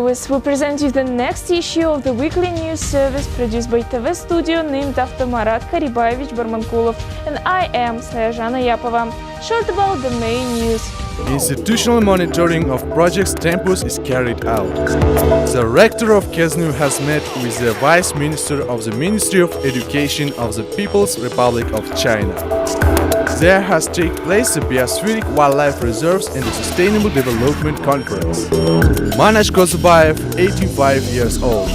viewers, we present you the next issue of the weekly news service produced by TV Studio named after Marat Karibayevich Barmankulov, and I am Sayajana Yapova. Short about the main news. Institutional monitoring of projects Tempus is carried out. The rector of KazNU has met with the Vice Minister of the Ministry of Education of the People's Republic of China. There has taken place the Biospheric Wildlife Reserves and the Sustainable Development Conference. Manash Kozybayev, 85 years old.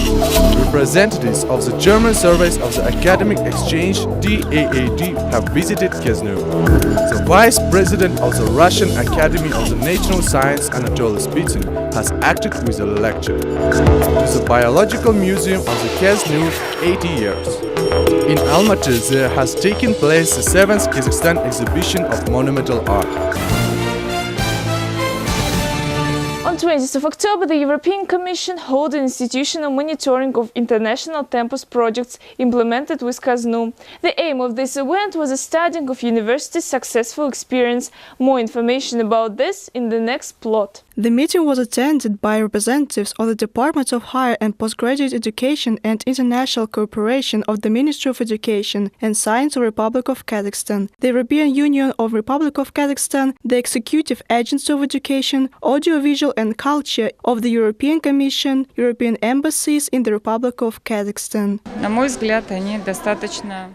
Representatives of the German Service of the Academic Exchange DAAD have visited KazNU. The Vice President of the Russian Academy of the Natural Science Anatoly Spitsyn has acted with a lecture to the Biological Museum of the KazNU 80 years. In Almaty, there has taken place the 7th Kazakhstan exhibition of monumental art. On 20th of October, the European Commission held an institutional monitoring of international Tempus projects implemented with KazNU. The aim of this event was a studying of universities' successful experience. More information about this in the next plot. The meeting was attended by representatives of the Department of Higher and Postgraduate Education and International Cooperation of the Ministry of Education and Science of the Republic of Kazakhstan, the European Union of the Republic of Kazakhstan, the Executive Agency of Education, Audiovisual and Culture of the European Commission, European embassies in the Republic of Kazakhstan.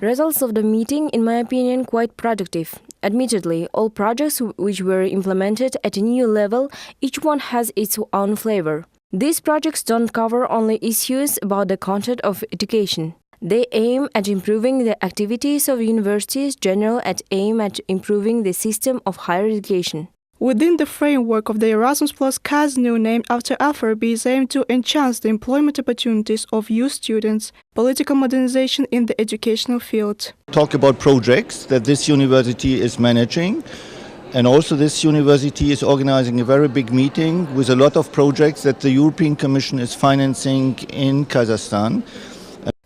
Results of the meeting, in my opinion, quite productive. Admittedly, all projects which were implemented at a new level, each one has its own flavor. These projects don't cover only issues about the content of education. They aim at improving the activities of universities, general aim at improving the system of higher education. Within the framework of the Erasmus Plus KazNU named after Farabi is aimed to enhance the employment opportunities of youth students, political modernization in the educational field. Talk about projects that this university is managing, and also this university is organizing a very big meeting with a lot of projects that the European Commission is financing in Kazakhstan.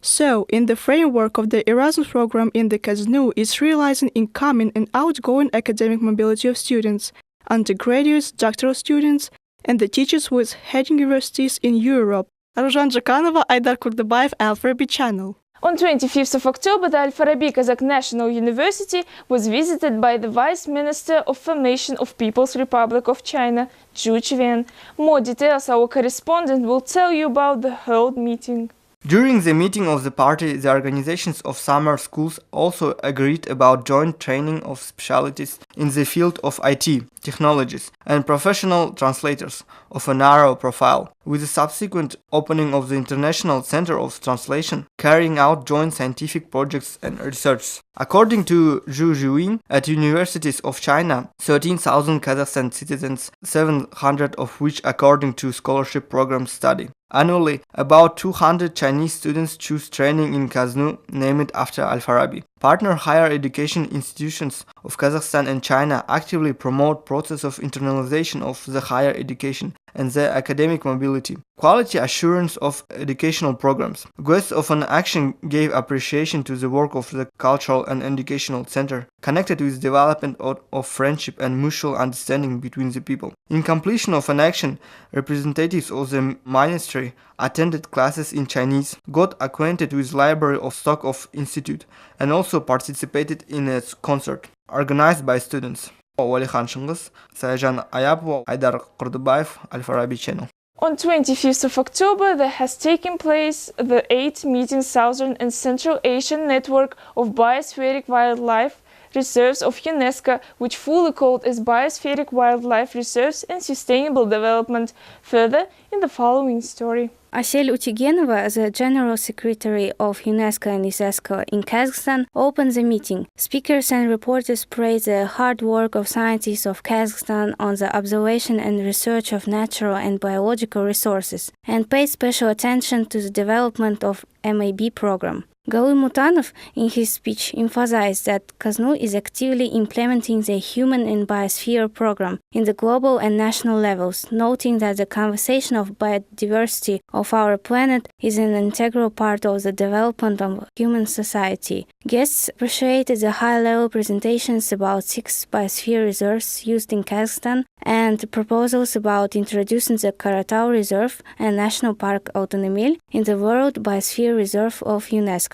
So, in the framework of the Erasmus program in the KazNU is realizing incoming and outgoing academic mobility of students, undergraduates, doctoral students, and the teachers with head universities in Europe. Aruzhan Jakanova, Aydar Kurdabayev, Farabi Channel. On 25th of October, the Farabi Kazakh National University was visited by the Vice Minister of Formation of People's Republic of China, Zhu Qian. More details our correspondent will tell you about the held meeting. During the meeting of the party, the organizations of summer schools also agreed about joint training of specialties in the field of IT, technologies, and professional translators of a narrow profile, with the subsequent opening of the International Center of Translation, carrying out joint scientific projects and research. According to Zhu Jiwin, at universities of China, 13,000 Kazakhstan citizens, 700 of which according to scholarship programs study. Annually, about 200 Chinese students choose training in KazNU, named after Farabi. Partner higher education institutions of Kazakhstan and China actively promote process of internalization of the higher education and their academic mobility. Quality assurance of educational programs. Guests of an action gave appreciation to the work of the Cultural and Educational Center, connected with development of friendship and mutual understanding between the people. In completion of an action, representatives of the ministry attended classes in Chinese, got acquainted with library of stock of institute, and also participated in a concert organized by students. Walihan Shungus, Sayajan Ayapov, Aydar Kurdabayev, Farabi Channel. On 25th of October, there has taken place the 8th meeting Southern and Central Asian Network of Biospheric Wildlife Reserves of UNESCO, which fully called as Biospheric Wildlife Reserves and Sustainable Development. Further in the following story. Asel Utigenova, the General Secretary of UNESCO and ISESCO in Kazakhstan, opened the meeting. Speakers and reporters praised the hard work of scientists of Kazakhstan on the observation and research of natural and biological resources, and paid special attention to the development of MAB program. Gali Mutanov, in his speech, emphasized that KazNU is actively implementing the Human in Biosphere program in the global and national levels, noting that the conservation of biodiversity of our planet is an integral part of the development of human society. Guests appreciated the high-level presentations about 6 biosphere reserves used in Kazakhstan and proposals about introducing the Karatau Reserve and National Park Autonomil in the World Biosphere Reserve of UNESCO.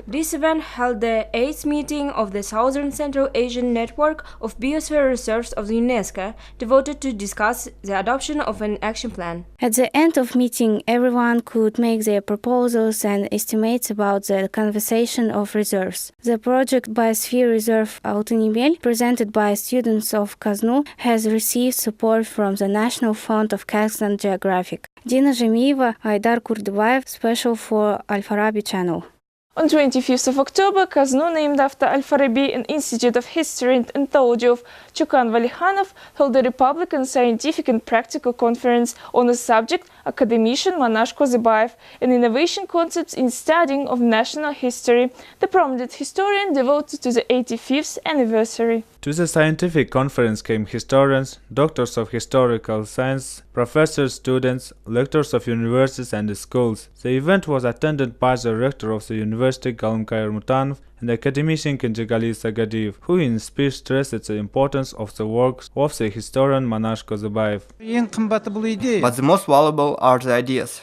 This event held the 8th meeting of the Southern Central Asian Network of Biosphere Reserves of the UNESCO, devoted to discuss the adoption of an action plan. At the end of meeting, everyone could make their proposals and estimates about the conservation of reserves. The project Biosphere Reserve Autonomil, presented by students of KazNU, has received support from the National Fund of Kazakhstan Geographic. Dina Jamieva, Aydar Kurdubayev, special for Farabi channel. On 25th of October, KazNU named after Farabi an Institute of History and Anthology of Chukan Valikhanov held a Republican Scientific and Practical Conference on the subject Academician Manash Kozybayev and Innovation Concepts in Studying of National History, the prominent historian devoted to the 85th anniversary. To the scientific conference came historians, doctors of historical science, professors, students, lectors of universities and schools. The event was attended by the rector of the university, Galimkayr Mutanov, and academician Kenjigali Sagadiyev, who in speech stressed the importance of the works of the historian Manash Kozybayev. But the most valuable are the ideas,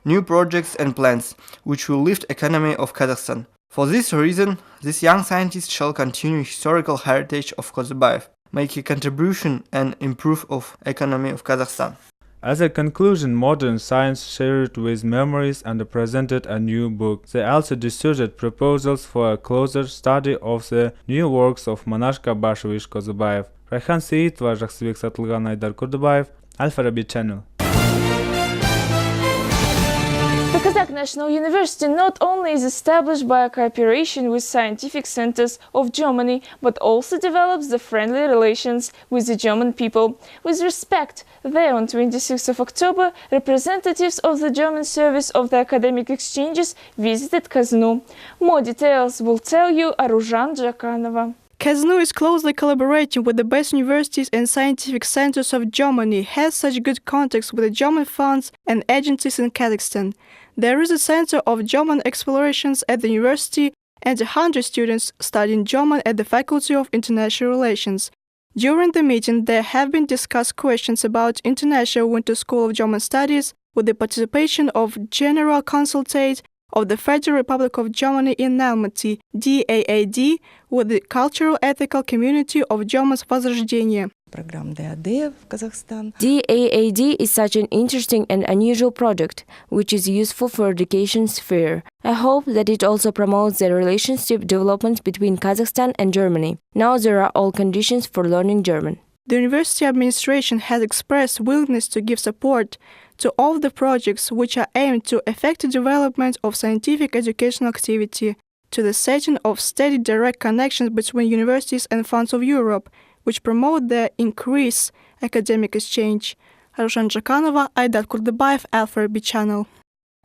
new projects and plans, which will lift economy of Kazakhstan. For this reason, this young scientist shall continue historical heritage of Kozybayev, make a contribution and improve of economy of Kazakhstan. As a conclusion, modern science shared with memories and presented a new book. They also discussed proposals for a closer study of the new works of Manash Kozybayev. Rayhan Seyitova, Жаксыбек Сатылган, Айдар Курдубаев, Farabi channel. The Kazakh National University not only is established by a cooperation with scientific centers of Germany, but also develops the friendly relations with the German people. With respect, there on 26th of October, representatives of the German Service of the Academic Exchanges visited KazNU. More details will tell you Aruzhan Jakanova. KazNU is closely collaborating with the best universities and scientific centers of Germany, has such good contacts with the German funds and agencies in Kazakhstan. There is a center of German explorations at the university and 100 students studying German at the Faculty of International Relations. During the meeting, there have been discussed questions about International Winter School of German Studies with the participation of General Consulate of the Federal Republic of Germany in Almaty, DAAD, with the Cultural Ethical Community of Germans Возрождение. DAAD is such an interesting and unusual project, which is useful for education sphere. I hope that it also promotes the relationship development between Kazakhstan and Germany. Now there are all conditions for learning German. The university administration has expressed willingness to give support to all the projects which are aimed to effective development of scientific educational activity, to the setting of steady direct connections between universities and funds of Europe, which promote their increased academic exchange. Aruzhan Jakanova, Aydar Kurdubayev, Farabi channel.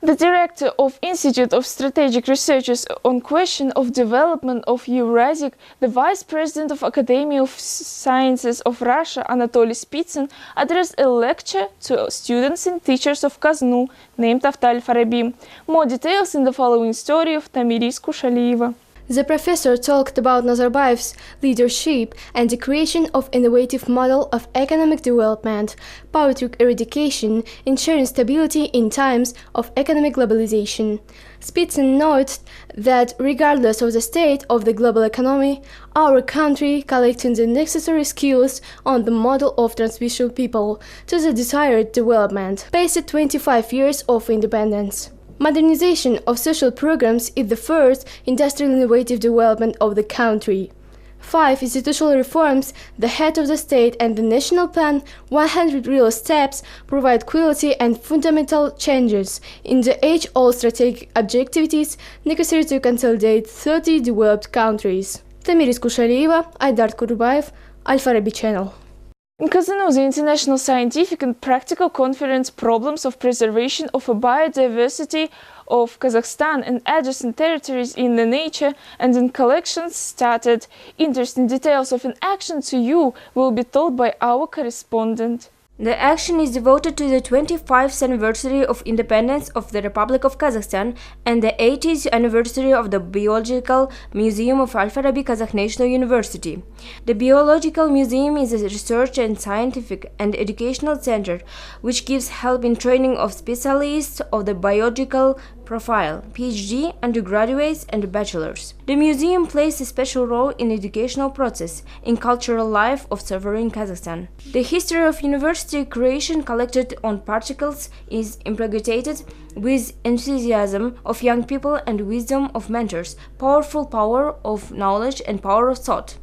The director of Institute of Strategic Researches on Question of Development of Eurasic, the vice president of Academy of Sciences of Russia, Anatoly Spitsyn, addressed a lecture to students and teachers of KazNU, named after Farabi. More details in the following story of Tamiris Kushalieva. The professor talked about Nazarbayev's leadership and the creation of innovative model of economic development, poverty eradication, ensuring stability in times of economic globalization. Spitsyn noted that regardless of the state of the global economy, our country collecting the necessary skills on the model of transmission people to the desired development, paced 25 years of independence. Modernization of social programs is the first industrial innovative development of the country. 5 institutional reforms, the head of the state and the national plan, 100 real steps provide quality and fundamental changes in the age-old strategic objectives necessary to consolidate 30 developed countries. Tamiris Kushalieva, Aydar Kurdubayev, Farabi channel. In KazNU, the International Scientific and Practical Conference Problems of Preservation of a Biodiversity of Kazakhstan and Adjacent Territories in the Nature and in Collections started. Interesting details of an action to you will be told by our correspondent. The action is devoted to the 25th anniversary of independence of the Republic of Kazakhstan and the 80th anniversary of the Biological Museum of Farabi Kazakh National University. The Biological Museum is a research and scientific and educational center which gives help in training of specialists of the biological profile, PhD, undergraduates and bachelors. The museum plays a special role in educational process, in cultural life of sovereign Kazakhstan. The history of university creation collected on particles is impregnated with enthusiasm of young people and wisdom of mentors, powerful power of knowledge and power of thought.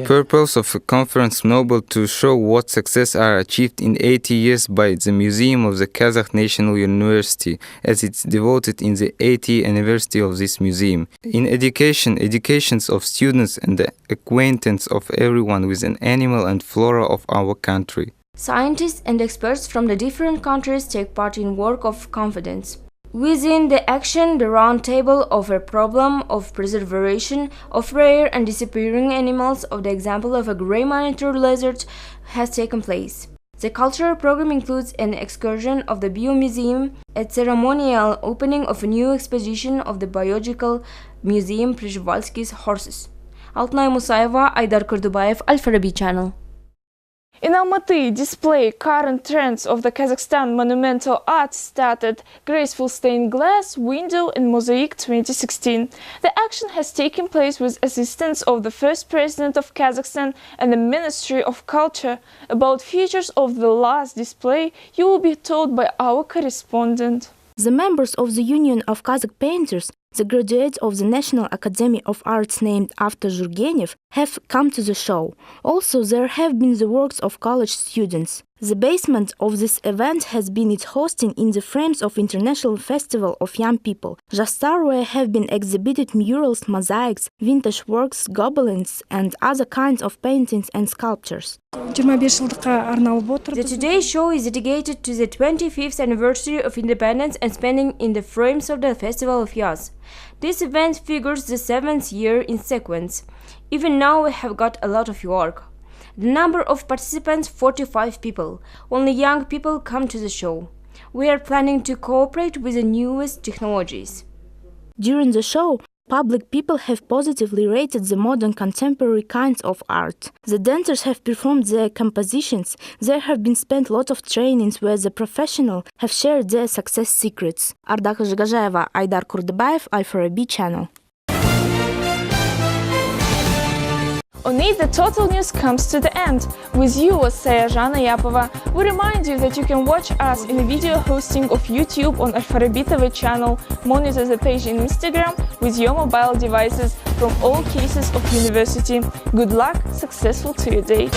Purpose of a conference noble to show what success are achieved in 80 years by the Museum of the Kazakh National University, as it's devoted in the 80th anniversary of this museum. In educations of students and the acquaintance of everyone with an animal and flora of our country. Scientists and experts from the different countries take part in work of confidence. Within the action, the round table of a problem of preservation of rare and disappearing animals of the example of a grey monitor lizard has taken place. The cultural program includes an excursion of the Biomuseum, a ceremonial opening of a new exposition of the Biological Museum Przewalski's horses. Altnaya Musayeva, Aydar Kozybayev, Farabi channel. In Almaty, display current trends of the Kazakhstan monumental art started Graceful Stained Glass, Window and Mosaic 2016. The action has taken place with assistance of the first president of Kazakhstan and the Ministry of Culture. About features of the last display, you will be told by our correspondent. The members of the Union of Kazakh Painters, the graduates of the National Academy of Arts named after Turgenev, have come to the show. Also, there have been the works of college students. The basement of this event has been its hosting in the frames of International Festival of Young People. Jastar, where have been exhibited murals, mosaics, vintage works, gobelins, and other kinds of paintings and sculptures. The today's show is dedicated to the 25th anniversary of independence and spending in the frames of the Festival of Yaz. This event figures the 7th year in sequence. Even now we have got a lot of work. The number of participants 45 people. Only young people come to the show. We are planning to cooperate with the newest technologies. During the show, public people have positively rated the modern contemporary kinds of art. The dancers have performed their compositions. There have been spent a lot of trainings where the professionals have shared their success secrets. Ardaka Zhgazhaeva, Aydar Kozybayev, Farabi channel. On it, the total news comes to the end. With you was Sayajana Yapova. We remind you that you can watch us in a video hosting of YouTube on Farabi TV channel, monitor the page in Instagram with your mobile devices from all cases of university. Good luck, successful to your day.